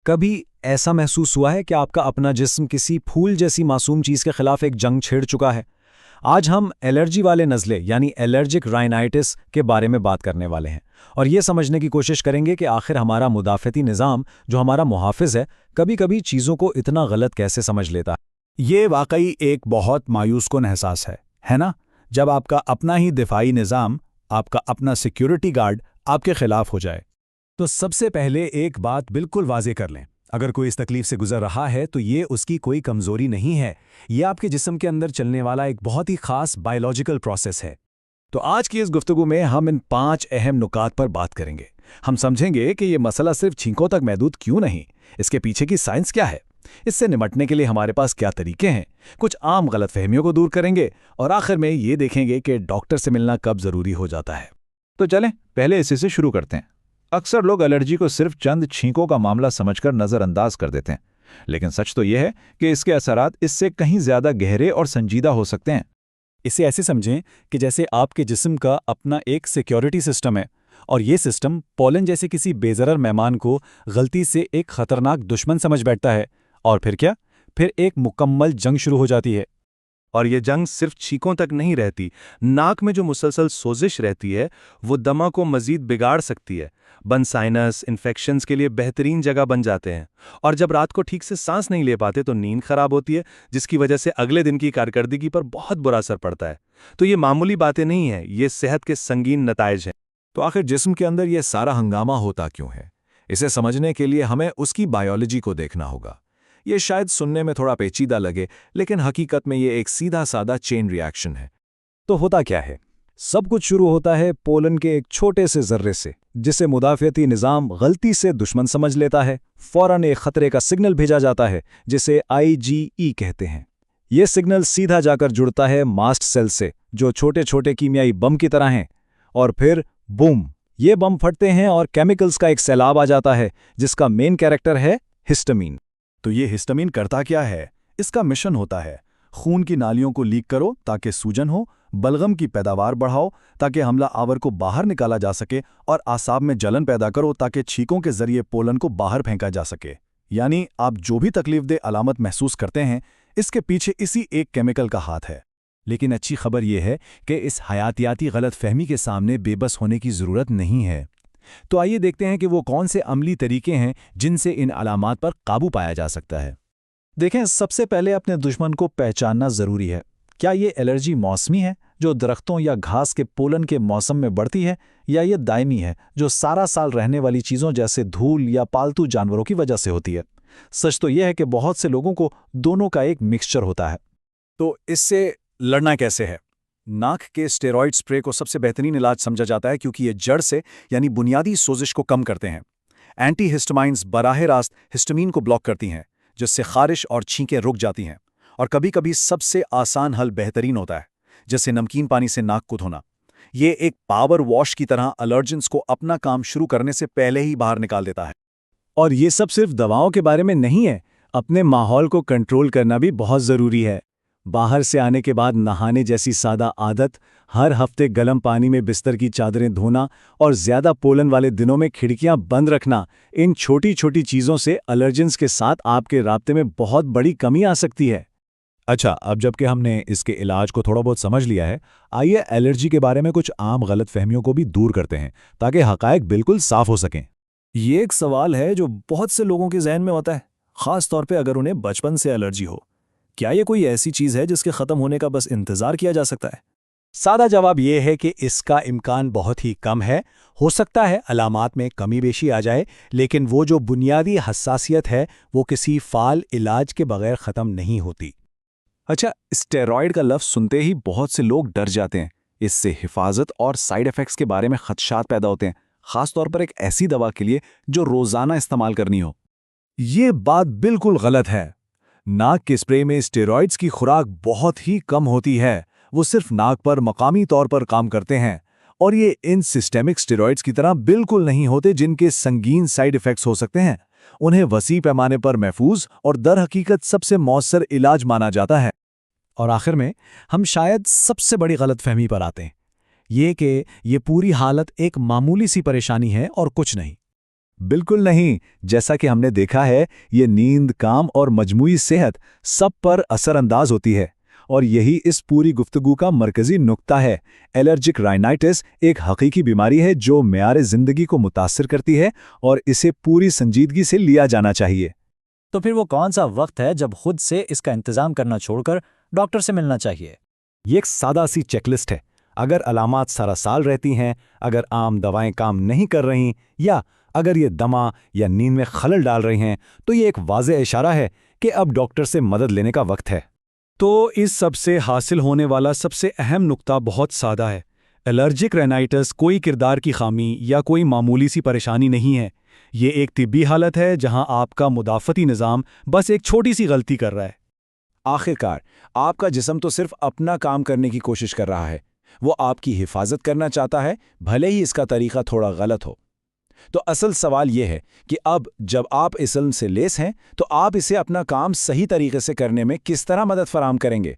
कभी ऐसा महसूस हुआ है कि आपका अपना जिस्म किसी फूल जैसी मासूम चीज के खिलाफ एक जंग छेड़ चुका है? आज हम एलर्जी वाले नज़ले यानी एलर्जिक राइनाइटिस के बारे में बात करने वाले हैं और ये समझने की कोशिश करेंगे कि आखिर हमारा मुदाफ़ती निज़ाम, जो हमारा मुहाफ़िज़ है, कभी-कभी चीज़ों को इतना गलत कैसे समझ लेता है। ये वाकई एक बहुत मायूसकुन एहसास है ना? जब आपका अपना ही दिफाई निज़ाम, आपका अपना सिक्योरिटी गार्ड आपके खिलाफ हो जाए। तो सबसे पहले एक बात बिल्कुल वाज़ेह कर लें। अगर कोई इस तकलीफ से गुजर रहा है तो ये उसकी कोई कमज़ोरी नहीं है। ये आपके जिस्म के अंदर चलने वाला एक बहुत ही ख़ास बायोलॉजिकल प्रोसेस है। तो आज की इस गुफ्तगू में हम इन 5 अहम नुकात पर बात करेंगे। हम समझेंगे कि ये मसला सिर्फ छींकों तक महदूद क्यों नहीं, इसके पीछे की साइंस क्या है, इससे निपटने के लिए हमारे पास क्या तरीके हैं, कुछ आम गलतफहमियों को दूर करेंगे और आखिर में ये देखेंगे कि डॉक्टर से मिलना कब ज़रूरी हो जाता है। तो चलें पहले इसी से शुरू करते हैं। अक्सर लोग एलर्जी को सिर्फ चंद छींकों का मामला समझकर नज़रअंदाज कर देते हैं, लेकिन सच तो यह है कि इसके असरात इससे कहीं ज़्यादा गहरे और संजीदा हो सकते हैं। इसे ऐसे समझें कि जैसे आपके जिस्म का अपना एक सिक्योरिटी सिस्टम है और ये सिस्टम पोलन जैसे किसी बेज़रर मेहमान को गलती से एक खतरनाक दुश्मन समझ बैठता है और फिर क्या? फिर एक मुकम्मल जंग शुरू हो जाती है। और ये जंग सिर्फ छींकों तक नहीं रहती, नाक में जो मुसलसल सोजिश रहती है वो दमा को मजीद बिगाड़ सकती है। बंद साइनस इन्फेक्शंस के लिए बेहतरीन जगह बन जाते हैं और जब रात को ठीक से सांस नहीं ले पाते तो नींद खराब होती है, जिसकी वजह से अगले दिन की कारकर्दगी पर बहुत बुरा असर पड़ता है। तो ये मामूली बातें नहीं हैं, ये सेहत के संगीन नताइज हैं। तो आखिर जिस्म के अंदर ये सारा हंगामा होता क्यों है? इसे समझने के लिए हमें उसकी बायोलॉजी को देखना होगा। ये शायद सुनने में थोड़ा पेचीदा लगे, लेकिन हकीकत में ये एक सीधा साधा चेन रिएक्शन है। तो होता क्या है? सब कुछ शुरू होता है पोलन के एक छोटे से जर्रे से, जिसे मुदाफ़ती निज़ाम गलती से दुश्मन समझ लेता है। फौरन एक खतरे का सिग्नल भेजा जाता है जिसे IgE कहते हैं। ये सिग्नल सीधा जाकर जुड़ता है मास्ट सेल से, जो छोटे छोटे कीमियाई बम की तरह हैं, और फिर बूम, ये बम फटते हैं और केमिकल्स का एक सैलाब आ जाता है जिसका मेन कैरेक्टर है हिस्टामीन। तो ये हिस्टामीन करता क्या है? इसका मिशन होता है खून की नालियों को लीक करो ताकि सूजन हो, बलगम की पैदावार बढ़ाओ ताकि हमला आवर को बाहर निकाला जा सके, और आसाब में जलन पैदा करो ताकि छींकों के जरिए पोलन को बाहर फेंका जा सके। यानी आप जो भी तकलीफदेह अलामत महसूस करते हैं, इसके पीछे इसी एक केमिकल का हाथ है। लेकिन अच्छी खबर यह है कि इस हयातियाती गलतफहमी के सामने बेबस होने की ज़रूरत नहीं है। तो आइए देखते हैं कि वो कौन से अमली तरीके हैं जिनसे इन अलामात पर काबू पाया जा सकता है। देखें, सबसे पहले अपने दुश्मन को पहचानना ज़रूरी है। क्या ये एलर्जी मौसमी है, जो दरख्तों या घास के पोलन के मौसम में बढ़ती है, या ये दायमी है, जो सारा साल रहने वाली चीज़ों जैसे धूल या पालतू जानवरों की वजह से होती है? सच तो यह है कि बहुत से लोगों को दोनों का एक मिक्सचर होता है। तो इससे लड़ना कैसे है? नाक के स्टेरॉइड स्प्रे को सबसे बेहतरीन इलाज समझा जाता है, क्योंकि ये जड़ से यानी बुनियादी सोजिश को कम करते हैं। एंटीहिस्टामाइंस बराह रास्त हिस्टामीन को ब्लॉक करती हैं, जिससे खारिश और छींकें रुक जाती हैं। और कभी-कभी सबसे आसान हल बेहतरीन होता है, जैसे नमकीन पानी से नाक को धोना। ये एक पावर वॉश की तरह अलर्जेंस को अपना काम शुरू करने से पहले ही बाहर निकाल देता है। और ये सब सिर्फ दवाओं के बारे में नहीं है, अपने माहौल को कंट्रोल करना भी बहुत ज़रूरी है। बाहर से आने के बाद नहाने जैसी सादा आदत, हर हफ्ते गर्म पानी में बिस्तर की चादरें धोना और ज़्यादा पोलन वाले दिनों में खिड़कियां बंद रखना, इन छोटी छोटी चीज़ों से अलर्जेंस के साथ आपके राब्ते में बहुत बड़ी कमी आ सकती है। अच्छा, अब जबकि हमने इसके इलाज को थोड़ा बहुत समझ लिया है, आइए एलर्जी के बारे में कुछ आम गलतफहमियों को भी दूर करते हैं ताकि हकायक बिल्कुल साफ हो सकें। ये एक सवाल है जो बहुत से लोगों के जहन में होता है, ख़ास तौर पे अगर उन्हें बचपन से एलर्जी हो। क्या ये कोई ऐसी चीज़ है जिसके ख़त्म होने का बस इंतज़ार किया जा सकता है? सादा जवाब ये है कि इसका इम्कान बहुत ही कम है। हो सकता है अलामात में कमी बेशी आ जाए, लेकिन वो जो बुनियादी हसासियत है वो किसी फ़ाल इलाज के बगैर ख़त्म नहीं होती। अच्छा, स्टेरॉयड का लफ्ज़ सुनते ही बहुत से लोग डर जाते हैं। इससे हिफाजत और साइड इफ़ेक्ट्स के बारे में खदशात पैदा होते हैं, ख़ास तौर पर एक ऐसी दवा के लिए जो रोज़ाना इस्तेमाल करनी हो। ये बात बिल्कुल गलत है। नाक के स्प्रे में स्टेरॉइड्स की खुराक बहुत ही कम होती है। वो सिर्फ नाक पर मकामी तौर पर काम करते हैं, और ये इन सिस्टेमिक स्टेरॉइड्स की तरह बिल्कुल नहीं होते जिनके संगीन साइड इफ़ेक्ट्स हो सकते हैं। उन्हें वसी पैमाने पर महफूज और दर हकीकत सबसे मौसर इलाज माना जाता है। और आखिर में हम शायद सबसे बड़ी गलतफहमी पर आते हैं, ये कि ये पूरी हालत एक मामूली सी परेशानी है और कुछ नहीं। बिल्कुल नहीं। जैसा कि हमने देखा है, ये नींद, काम और मजमूई सेहत सब पर असरअंदाज होती है। और यही इस पूरी गुफ्तगू का मरकजी नुक्ता है। एलर्जिक राइनाइटिस एक हकीकी बीमारी है जो मेयार ज़िंदगी को मुतासिर करती है और इसे पूरी संजीदगी से लिया जाना चाहिए। तो फिर वो कौन सा वक्त है जब खुद से इसका इंतजाम करना छोड़कर डॉक्टर से मिलना चाहिए? ये एक सादा सी चेकलिस्ट है। अगर अलामात सारा साल रहती हैं, अगर आम दवाएं काम नहीं कर रही, या अगर ये दमा या नींद में खलल डाल रही हैं, तो ये एक वाज़ेह इशारा है कि अब डॉक्टर से मदद लेने का वक्त है। तो इस सब से हासिल होने वाला सबसे अहम नुक्ता बहुत सादा है। एलर्जिक राइनाइटिस कोई किरदार की खामी या कोई मामूली सी परेशानी नहीं है। ये एक तिब्बी हालत है जहां आपका मुदाफ़ती निज़ाम बस एक छोटी सी गलती कर रहा है। आखिरकार आपका जिस्म तो सिर्फ अपना काम करने की कोशिश कर रहा है। वो आपकी हिफाजत करना चाहता है, भले ही इसका तरीका थोड़ा गलत हो। तो असल सवाल यह है कि अब जब आप इस इल्म से लेस हैं, तो आप इसे अपना काम सही तरीके से करने में किस तरह मदद फराहम करेंगे।